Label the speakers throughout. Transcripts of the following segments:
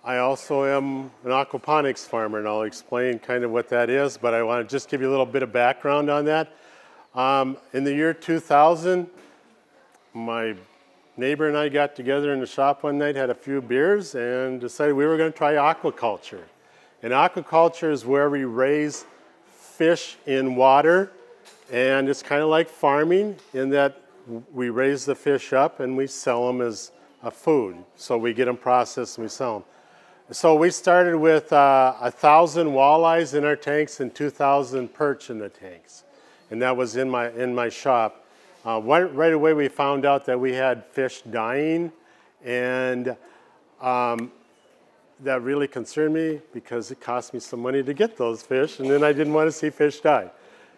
Speaker 1: I also am an aquaponics farmer, and I'll explain kind of what that is, but I want to just give you a little bit of background on that. In the year 2000, my neighbor and I got together in the shop one night, had a few beers, and decided we were going to try aquaculture. And aquaculture is where we raise fish in water, and it's kind of like farming in that we raise the fish up and we sell them as a food. So we get them processed and we sell them. So we started with 1,000 walleyes in our tanks and 2,000 perch in the tanks. And that was in my shop. Right away we found out that we had fish dying, and that really concerned me because it cost me some money to get those fish, and then I didn't want to see fish die.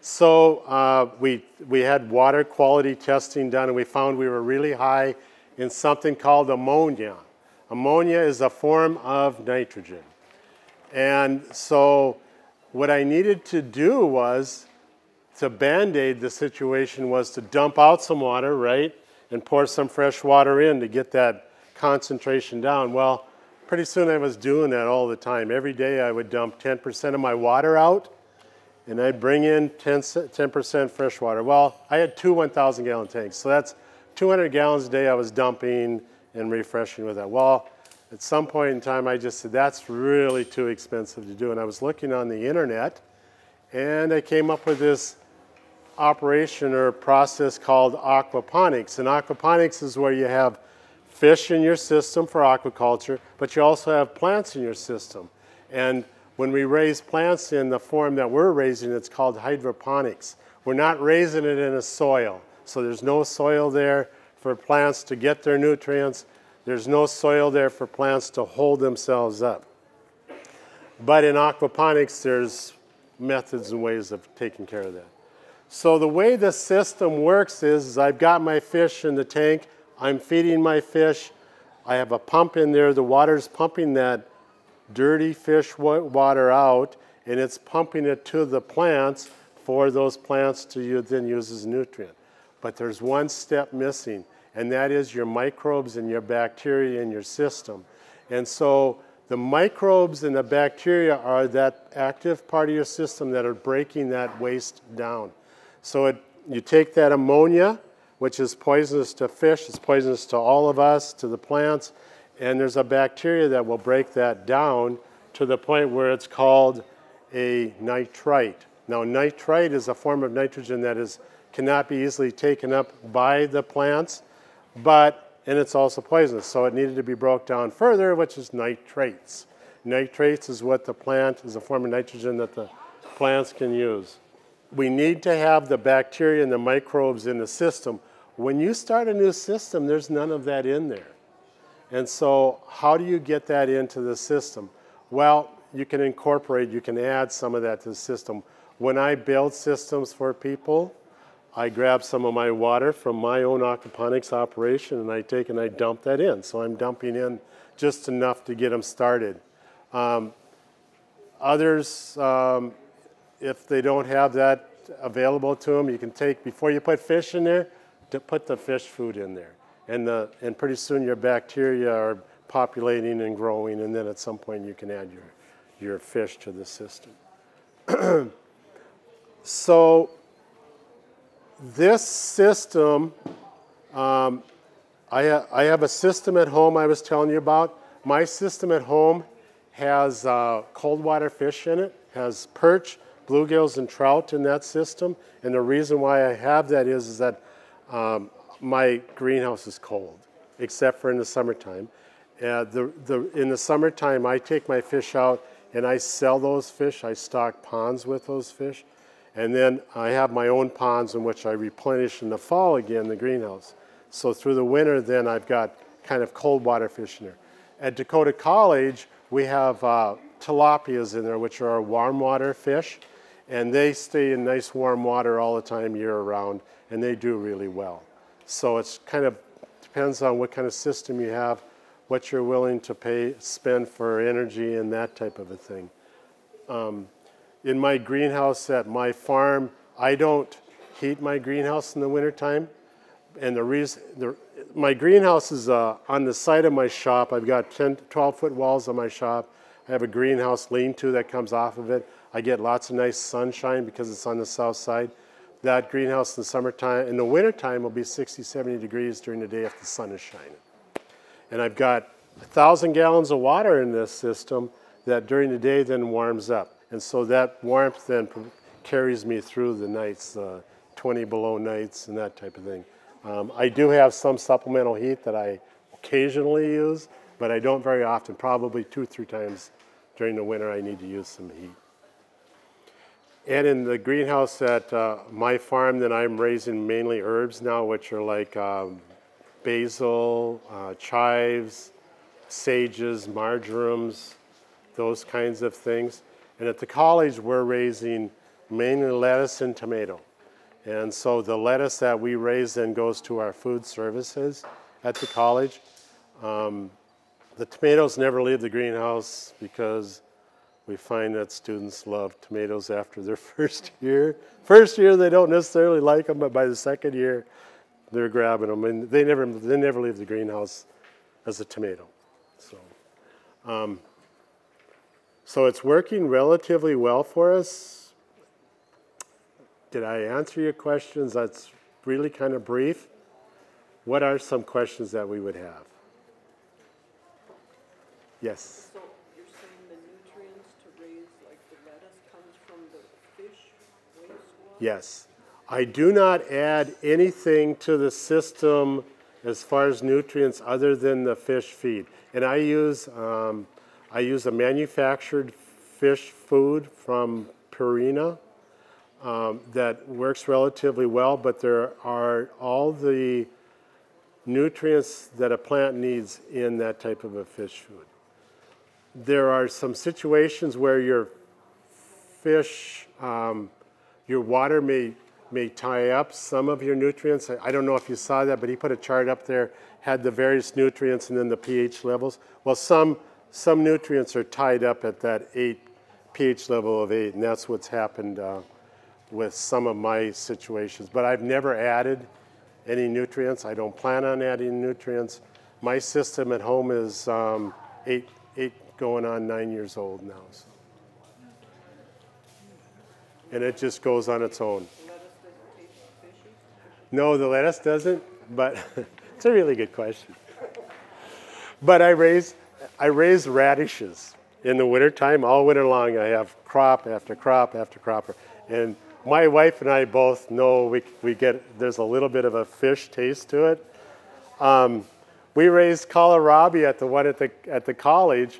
Speaker 1: So we had water quality testing done, and we found we were really high in something called ammonia. Ammonia is a form of nitrogen. And so what I needed to do was to band-aid the situation was to dump out some water, right, and pour some fresh water in to get that concentration down. Well, pretty soon I was doing that all the time. Every day I would dump 10% of my water out, and I'd bring in 10% fresh water. Well, I had two 1,000-gallon tanks, so that's 200 gallons a day I was dumping and refreshing with that. Well, at some point in time, I just said, that's really too expensive to do. And I was looking on the internet, and I came up with this operation or process called aquaponics. And aquaponics is where you have fish in your system for aquaculture, but you also have plants in your system. And when we raise plants in the form that we're raising, it's called hydroponics. We're not raising it in a soil. So there's no soil there for plants to get their nutrients. There's no soil there for plants to hold themselves up. But in aquaponics, there's methods and ways of taking care of that. So the way the system works is I've got my fish in the tank. I'm feeding my fish. I have a pump in there. The water's pumping that dirty fish water out, and it's pumping it to the plants for those plants to then use as nutrient. But there's one step missing, and that is your microbes and your bacteria in your system. And so the microbes and the bacteria are that active part of your system that are breaking that waste down. So you take that ammonia, which is poisonous to fish, it's poisonous to all of us, to the plants, and there's a bacteria that will break that down to the point where it's called a nitrite. Now, nitrite is a form of nitrogen that cannot be easily taken up by the plants, and it's also poisonous. So it needed to be broke down further, which is nitrates. Nitrates is what the plant is a form of nitrogen that the plants can use. We need to have the bacteria and the microbes in the system. When you start a new system, there's none of that in there. And so how do you get that into the system? Well, you can incorporate, you can add some of that to the system. When I build systems for people, I grab some of my water from my own aquaponics operation, and I take and I dump that in. So I'm dumping in just enough to get them started. Others, if they don't have that available to them, you can take, before you put fish in there, to put the fish food in there. And pretty soon your bacteria are populating and growing, and then at some point you can add your fish to the system. So this system, I have a system at home I was telling you about. My system at home has cold water fish in it, has perch, bluegills, and trout in that system. And the reason why I have that is that my greenhouse is cold, except for in the summertime. In the summertime, I take my fish out and I sell those fish. I stock ponds with those fish. And then I have my own ponds in which I replenish in the fall again, the greenhouse. So through the winter, then I've got kind of cold water fish in there. At Dakota College, we have tilapias in there, which are warm water fish. And they stay in nice warm water all the time, year round, and they do really well. So it's kind of depends on what kind of system you have, what you're willing to spend for energy and that type of a thing. In my greenhouse at my farm, I don't heat my greenhouse in the wintertime. And the my greenhouse is on the side of my shop. I've got 12-foot walls on my shop. I have a greenhouse lean-to that comes off of it. I get lots of nice sunshine because it's on the south side. That greenhouse in the summertime, in the wintertime, will be 60, 70 degrees during the day if the sun is shining. And I've got 1,000 gallons of water in this system that during the day then warms up. And so that warmth then carries me through the nights, 20 below nights and that type of thing. I do have some supplemental heat that I occasionally use, but I don't very often. Probably 2 or 3 times during the winter I need to use some heat. And in the greenhouse at my farm, then I'm raising mainly herbs now, which are like basil, chives, sages, marjorams, those kinds of things. And at the college, we're raising mainly lettuce and tomato. And so the lettuce that we raise then goes to our food services at the college. The tomatoes never leave the greenhouse because we find that students love tomatoes after their first year. First year they don't necessarily like them, but by the second year they're grabbing them, and they never leave the greenhouse as a tomato. So it's working relatively well for us. Did I answer your questions? That's really kind of brief. What are some questions that we would have? Yes.
Speaker 2: So you're saying the nutrients to raise like the lettuce comes from the fish wastewater?
Speaker 1: Yes. I do not add anything to the system as far as nutrients other than the fish feed. And I use a manufactured fish food from Purina that works relatively well, but there are all the nutrients that a plant needs in that type of a fish food. There are some situations where your fish, your water may tie up some of your nutrients. I don't know if you saw that, but he put a chart up there, had the various nutrients and then the pH levels. Well, some nutrients are tied up at that pH level of 8, and that's what's happened with some of my situations. But I've never added any nutrients. I don't plan on adding nutrients. My system at home is 8 going on 9 years old now. So. And it just goes on its own.
Speaker 2: The lettuce doesn't taste fishy?
Speaker 1: No, the lettuce doesn't, but it's a really good question. But I raise radishes in the wintertime. All winter long I have crop after crop after crop. And my wife and I both know there's a little bit of a fish taste to it. We raised kohlrabi at the one at the college.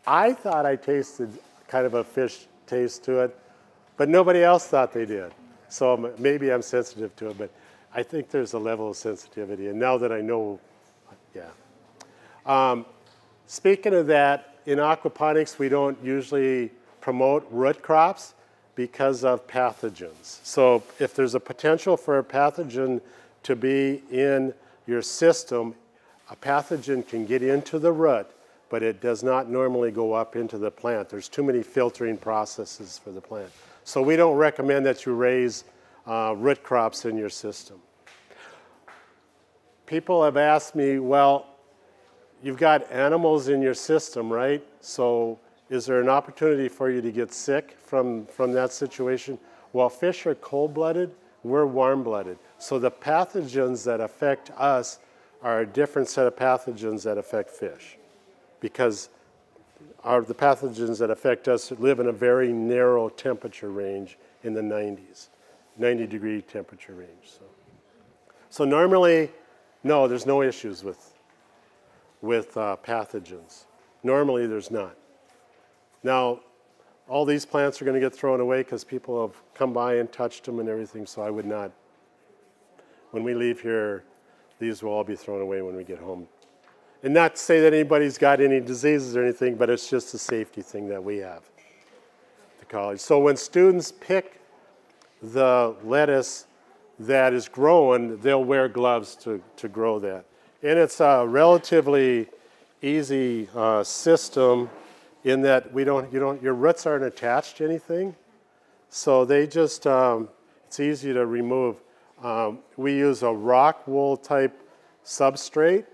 Speaker 1: I thought I tasted kind of a fish taste to it, but nobody else thought they did. So maybe I'm sensitive to it, but I think there's a level of sensitivity. And now that I know, yeah. Speaking of that, in aquaponics, we don't usually promote root crops because of pathogens. So if there's a potential for a pathogen to be in your system, a pathogen can get into the root, but it does not normally go up into the plant. There's too many filtering processes for the plant. So we don't recommend that you raise root crops in your system. People have asked me, well, you've got animals in your system, right? So is there an opportunity for you to get sick from that situation? Well, fish are cold-blooded, we're warm-blooded. So the pathogens that affect us are a different set of pathogens that affect fish, because the pathogens that affect us live in a very narrow temperature range in the 90s, 90-degree temperature range. So normally, no, there's no issues with pathogens. Normally, there's not. Now, all these plants are going to get thrown away because people have come by and touched them and everything, so I would not. When we leave here, these will all be thrown away when we get home. And not to say that anybody's got any diseases or anything, but it's just a safety thing that we have at the college. So when students pick the lettuce that is growing, they'll wear gloves to grow that. And it's a relatively easy system in that your roots aren't attached to anything. So they just, it's easy to remove. We use a rock wool type substrate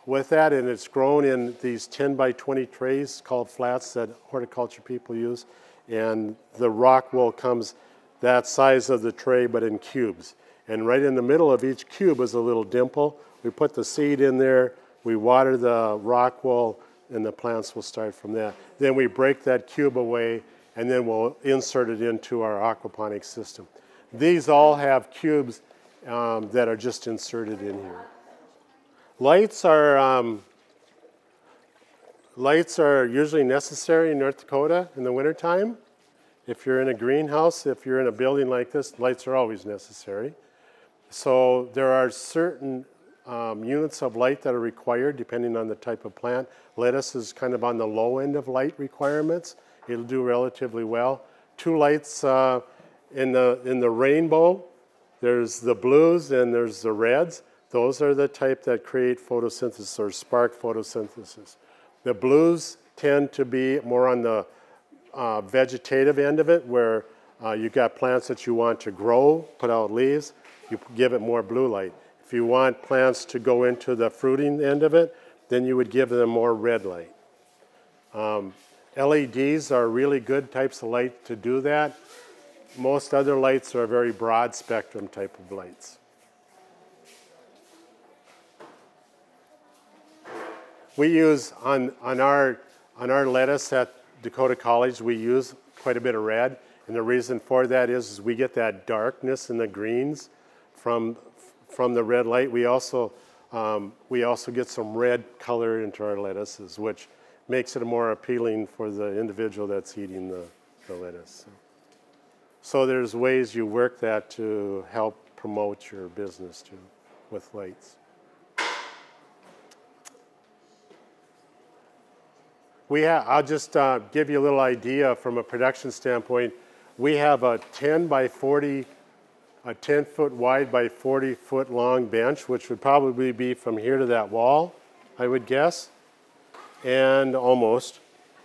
Speaker 1: with that, and it's grown in these 10 by 20 trays called flats that horticulture people use. And the rock wool comes that size of the tray, but in cubes. And right in the middle of each cube is a little dimple. We put the seed in there, we water the rock wool, and the plants will start from that. Then we break that cube away, and then we'll insert it into our aquaponics system. These all have cubes that are just inserted in here. Lights are usually necessary in North Dakota in the wintertime. If you're in a greenhouse, if you're in a building like this, lights are always necessary. So there are certain units of light that are required depending on the type of plant. Lettuce is kind of on the low end of light requirements. It'll do relatively well. 2 lights in the rainbow. There's the blues and there's the reds. Those are the type that create photosynthesis or spark photosynthesis. The blues tend to be more on the vegetative end of it, where you've got plants that you want to grow, put out leaves, you give it more blue light. If you want plants to go into the fruiting end of it, then you would give them more red light. LEDs are really good types of light to do that. Most other lights are very broad spectrum type of lights. We use on our lettuce at Dakota College, we use quite a bit of red, and the reason for that is we get that darkness in the greens from the red light. We also get some red color into our lettuces, which makes it more appealing for the individual that's eating the lettuce. So there's ways you work that to help promote your business too, with lights. I'll just give you a little idea from a production standpoint. We have a 10 by 40, a 10 foot wide by 40 foot long bench, which would probably be from here to that wall, I would guess, and almost.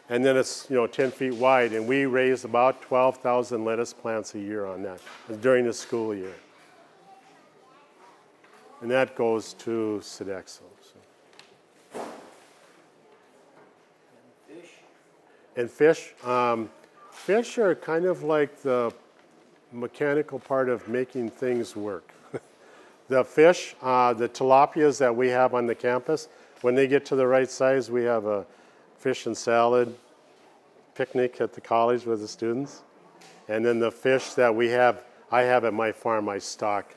Speaker 1: And then it's 10 feet wide, and we raise about 12,000 lettuce plants a year on that during the school year. And that goes to Sodexo. And fish, fish are kind of like the mechanical part of making things work. The fish, the tilapias that we have on the campus, when they get to the right size, we have a fish and salad picnic at the college with the students. And then the fish that I have at my farm, I stock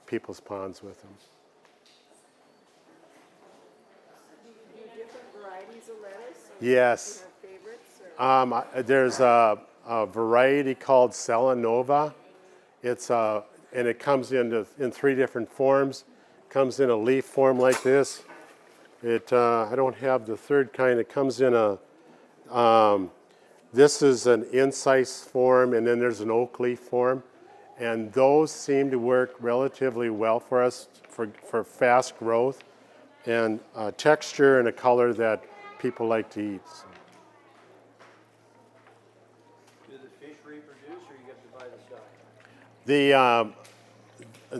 Speaker 1: people's ponds with them. Yes. There's a variety called Selenova. And it comes in 3 different forms. It comes in a leaf form like this. I don't have the third kind. It comes in this is an incise form, and then there's an oak leaf form. And those seem to work relatively well for us for fast growth and texture and a color that people like to eat. So.
Speaker 3: Do the fish reproduce, or you get to buy the stock?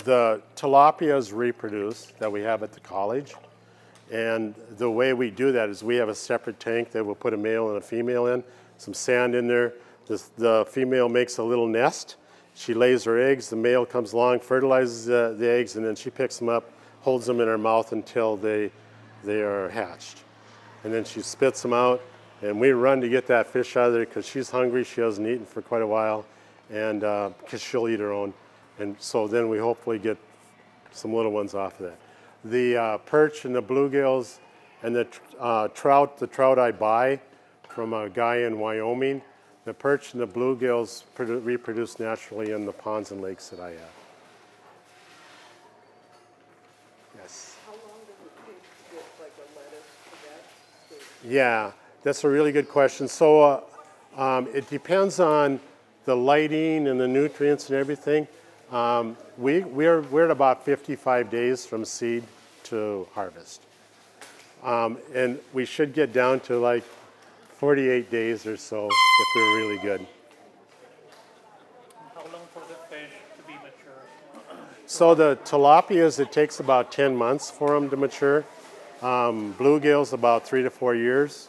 Speaker 1: The tilapias reproduce that we have at the college, and the way we do that is we have a separate tank that we'll put a male and a female in, some sand in there. The female makes a little nest. She lays her eggs. The male comes along, fertilizes the eggs, and then she picks them up, holds them in her mouth until they are hatched. And then she spits them out, and we run to get that fish out of there because she's hungry. She hasn't eaten for quite a while, and because she'll eat her own. And so then we hopefully get some little ones off of that. The perch and the bluegills and the trout I buy from a guy in Wyoming, the perch and the bluegills reproduce naturally in the ponds and lakes that I have. Yes?
Speaker 2: How long does it take to get like a lettuce to that stage?
Speaker 1: Yeah, that's a really good question. So it depends on the lighting and the nutrients and everything. We're at about 55 days from seed to harvest. And we should get down to like 48 days or so if we're really good.
Speaker 4: How long for the fish to be mature?
Speaker 1: So the tilapias, it takes about 10 months for them to mature. Bluegills about 3 to 4 years.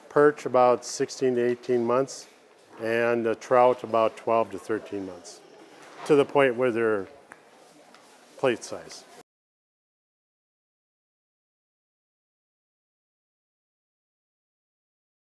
Speaker 1: Perch about 16 to 18 months. And trout about 12 to 13 months. To the point where they're plate size.